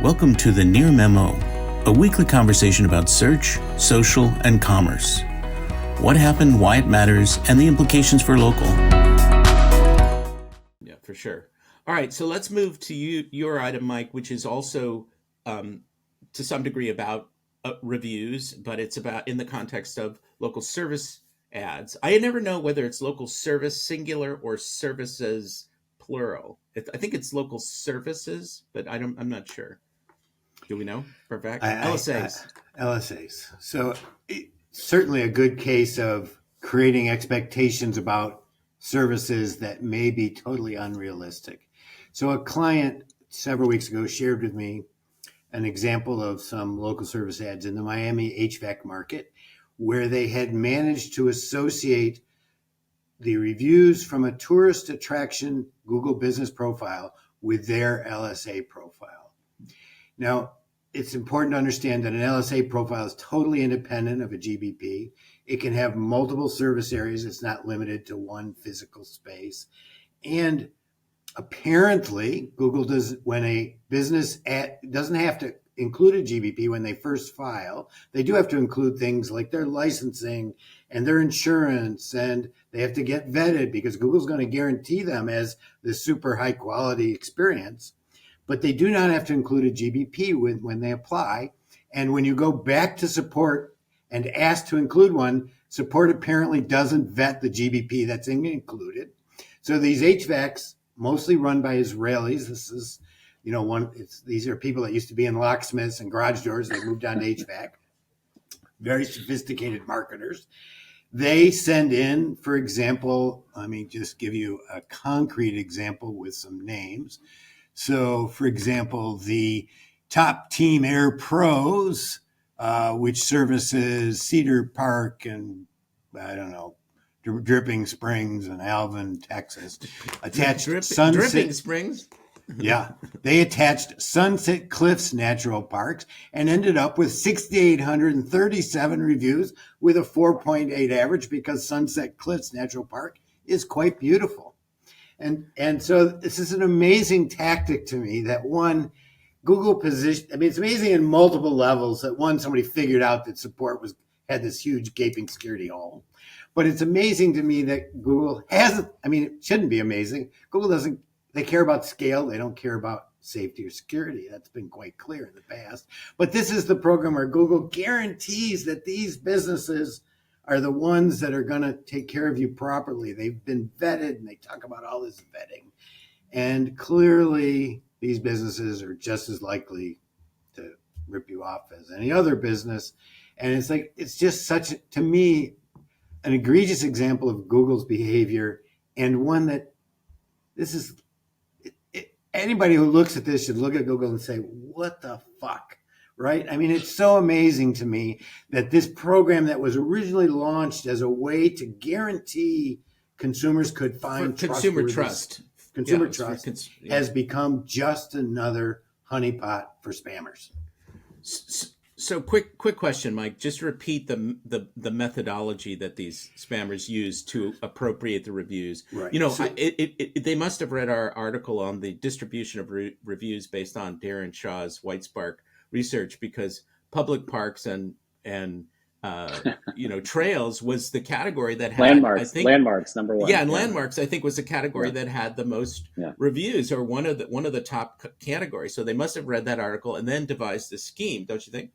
Welcome to the Near Memo, a weekly conversation about search, social, and commerce. What happened, why it matters, and the implications for local. Yeah, for sure. All right, so let's move to your item, Mike, which is also to some degree about reviews, but it's about in the context of local service ads. I never know whether it's local service singular or services plural. I think it's local services, but I'm not sure. Do we know for a fact? LSAs. LSAs. So certainly a good case of creating expectations about services that may be totally unrealistic. So a client several weeks ago shared with me an example of some local service ads in the Miami HVAC market where they had managed to associate the reviews from a tourist attraction Google business profile with their LSA profile. Now, it's important to understand that an LSA profile is totally independent of a GBP. It can have multiple service areas. It's not limited to one physical space. And apparently, Google does, when a business doesn't have to include a GBP when they first file, they do have to include things like their licensing and their insurance, and they have to get vetted because Google's going to guarantee them as the super high quality experience. But they do not have to include a GBP when they apply. And when you go back to support and ask to include one, support apparently doesn't vet the GBP that's included. So these HVACs, mostly run by Israelis, this is, these are people that used to be in locksmiths and garage doors. They moved on to HVAC, very sophisticated marketers. They send in, for example, let me just give you a concrete example with some names. So, for example, the Top Team Air Pros, which services Cedar Park and, Dripping Springs and Alvin, Texas, attached Dripping Springs? Yeah. They attached Sunset Cliffs Natural Parks and ended up with 6,837 reviews with a 4.8 average because Sunset Cliffs Natural Park is quite beautiful. And so this is an amazing tactic to me that Google position. I mean, it's amazing in multiple levels that somebody figured out that support had this huge gaping security hole. But it's amazing to me that Google hasn't. I mean, it shouldn't be amazing. Google doesn't. They care about scale. They don't care about safety or security. That's been quite clear in the past. But this is the program where Google guarantees that these businesses are the ones that are going to take care of you properly. They've been vetted, and they talk about all this vetting. And clearly, these businesses are just as likely to rip you off as any other business. And it's just to me, an egregious example of Google's behavior, and one that anybody who looks at this should look at Google and say, what the fuck? Right? I mean, it's so amazing to me that this program that was originally launched as a way to guarantee consumers could find consumer trust has become just another honeypot for spammers. So quick question, Mike. Just repeat the methodology that these spammers use to appropriate the reviews. Right. They must have read our article on the distribution of reviews based on Darren Shaw's Whitespark research, because public parks and trails was the category that had landmarks number one. Yeah, and landmarks I think was the category that had the most reviews, or one of the top categories. So they must have read that article and then devised this scheme, don't you think?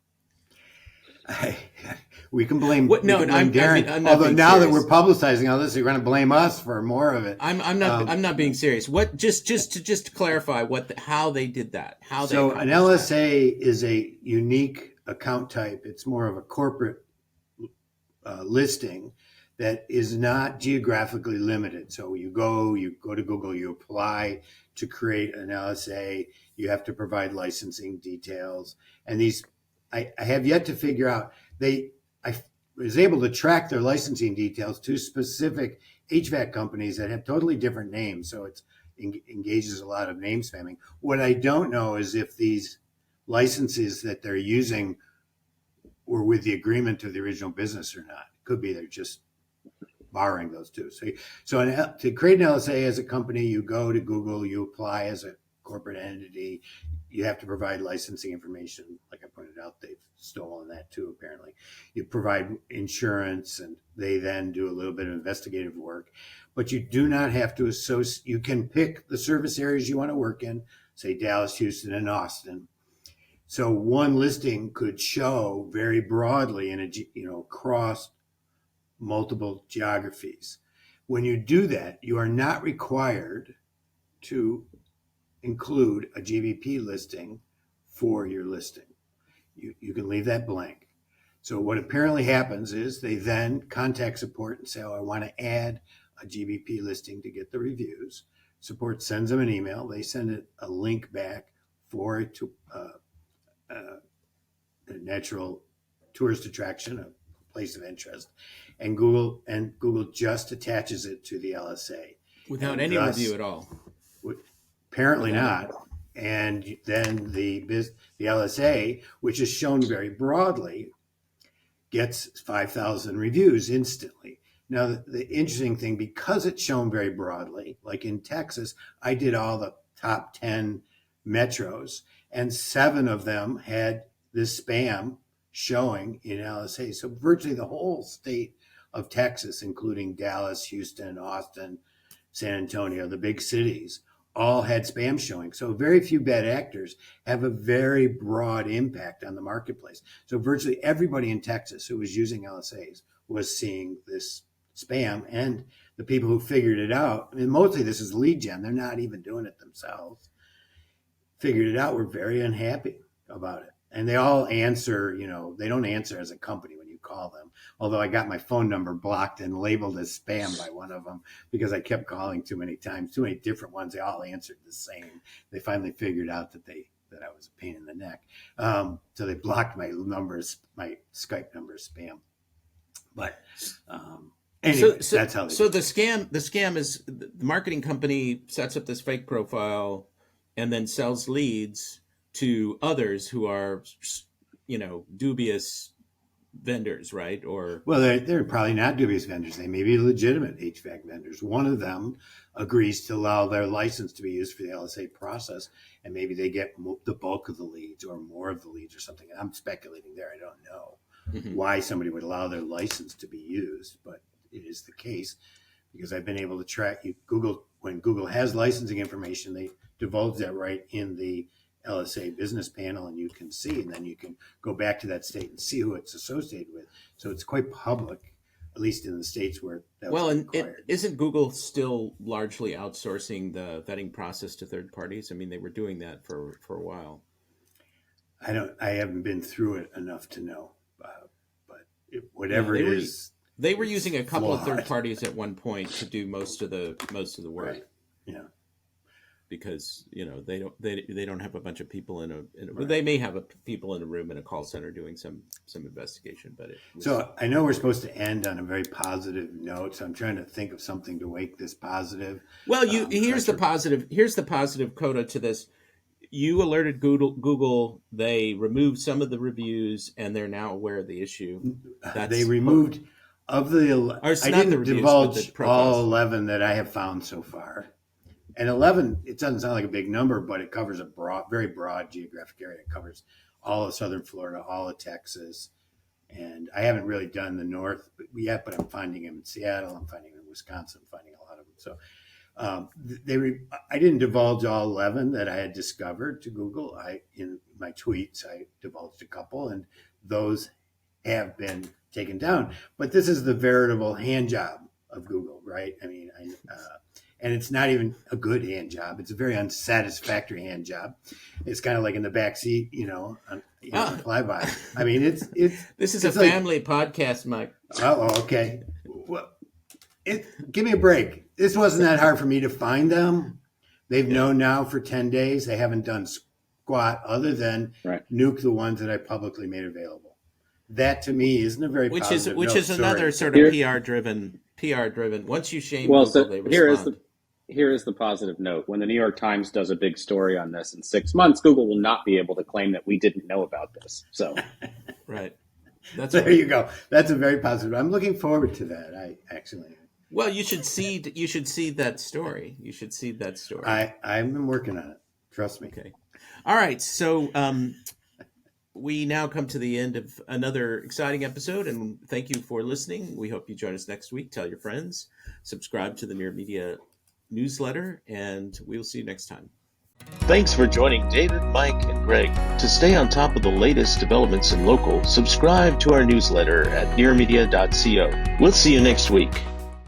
We can blame Darren. Although now that we're publicizing all this, you're going to blame us for more of it. I'm not being serious. What just to clarify how they did that? So an LSA is a unique account type. It's more of a corporate listing that is not geographically limited. So you go to Google, you apply to create an LSA. You have to provide licensing details, and these. I have yet to figure out. I was able to track their licensing details to specific HVAC companies that have totally different names. So it engages a lot of name spamming. What I don't know is if these licenses that they're using were with the agreement of the original business or not. Could be they're just borrowing those two. So to create an LSA as a company, you go to Google, you apply as a corporate entity, you have to provide licensing information. Like I pointed out, they've stolen that too, apparently. You provide insurance, and they then do a little bit of investigative work. But you do not have to associate. You can pick the service areas you want to work in, say Dallas, Houston, and Austin. So one listing could show very broadly in across multiple geographies. When you do that, you are not required to include a GBP listing for your listing. You can leave that blank. So what apparently happens is they then contact support and say, oh, I want to add a GBP listing to get the reviews. Support sends them an email. They send a link back for it to a natural tourist attraction, a place of interest, and Google just attaches it to the LSA without any review at all. Apparently not. And then the LSA, which is shown very broadly, gets 5,000 reviews instantly. Now, the interesting thing, because it's shown very broadly, like in Texas, I did all the top 10 metros, and 7 of them had this spam showing in LSA. So virtually the whole state of Texas, including Dallas, Houston, Austin, San Antonio, the big cities, all had spam showing. So very few bad actors have a very broad impact on the marketplace. So virtually everybody in Texas who was using LSAs was seeing this spam, and the people who figured it out, I mean, mostly this is lead gen, they're not even doing it themselves, figured it out, were very unhappy about it. And they all answer, they don't answer as a company when you call them. Although I got my phone number blocked and labeled as spam by one of them because I kept calling too many times, too many different ones. They all answered the same. They finally figured out that I was a pain in the neck. So they blocked my numbers, my Skype number as spam. But anyway, that's how they do it. The scam is the marketing company sets up this fake profile and then sells leads to others who are, dubious vendors, right? Or they're probably not dubious vendors. They may be legitimate HVAC vendors. One of them agrees to allow their license to be used for the LSA process, and maybe they get the bulk of the leads or more of the leads or something. I'm speculating there. I don't know why somebody would allow their license to be used, but it is the case because I've been able to track Google. When Google has licensing information, they divulge that right in the LSA business panel, and you can see, and then you can go back to that state and see who it's associated with. So it's quite public, at least in the states where that was required. Isn't Google still largely outsourcing the vetting process to third parties? I mean, they were doing that for a while. I haven't been through it enough to know, but whatever it is, they were using a couple of third parties at one point to do most of the work. Right. Yeah. Because they don't have a bunch of people in a right. They may have people in a room in a call center doing some investigation, but so I know we're supposed to end on a very positive note, so I'm trying to think of something to make this positive. Well, here's the positive coda to this. You alerted Google. They removed some of the reviews, and they're now aware of the issue. They removed of the. I didn't divulge all 11 that I have found so far. And 11, it doesn't sound like a big number, but it covers a very broad geographic area. It covers all of southern Florida, all of Texas. And I haven't really done the north yet, but I'm finding them in Seattle. I'm finding them in Wisconsin. I'm finding a lot of them. So I didn't divulge all 11 that I had discovered to Google. In my tweets, I divulged a couple, and those have been taken down. But this is the veritable hand job of Google, right? I mean, and it's not even a good hand job. It's a very unsatisfactory hand job. It's kind of like in the back seat, flyby. I mean, it's. This is a family podcast, Mike. Oh, okay. Well, give me a break. This wasn't that hard for me to find them. They've known now for 10 days. They haven't done squat other than nuke the ones that I publicly made available. That to me isn't a very positive which note. is another sort of PR driven. Once you shame Google, they respond. Here is the positive note. When the New York Times does a big story on this in 6 months, Google will not be able to claim that we didn't know about this. So, right. There you go. That's a very positive. I'm looking forward to that. I actually. Well, you should see that story. You should see that story. I've been working on it. Trust me. Okay. All right. So we now come to the end of another exciting episode, and thank you for listening. We hope you join us next week. Tell your friends, subscribe to the Near Media newsletter, and we will see you next time. Thanks for joining David, Mike, and Greg. To stay on top of the latest developments in local, subscribe to our newsletter at nearmedia.co. We'll see you next week.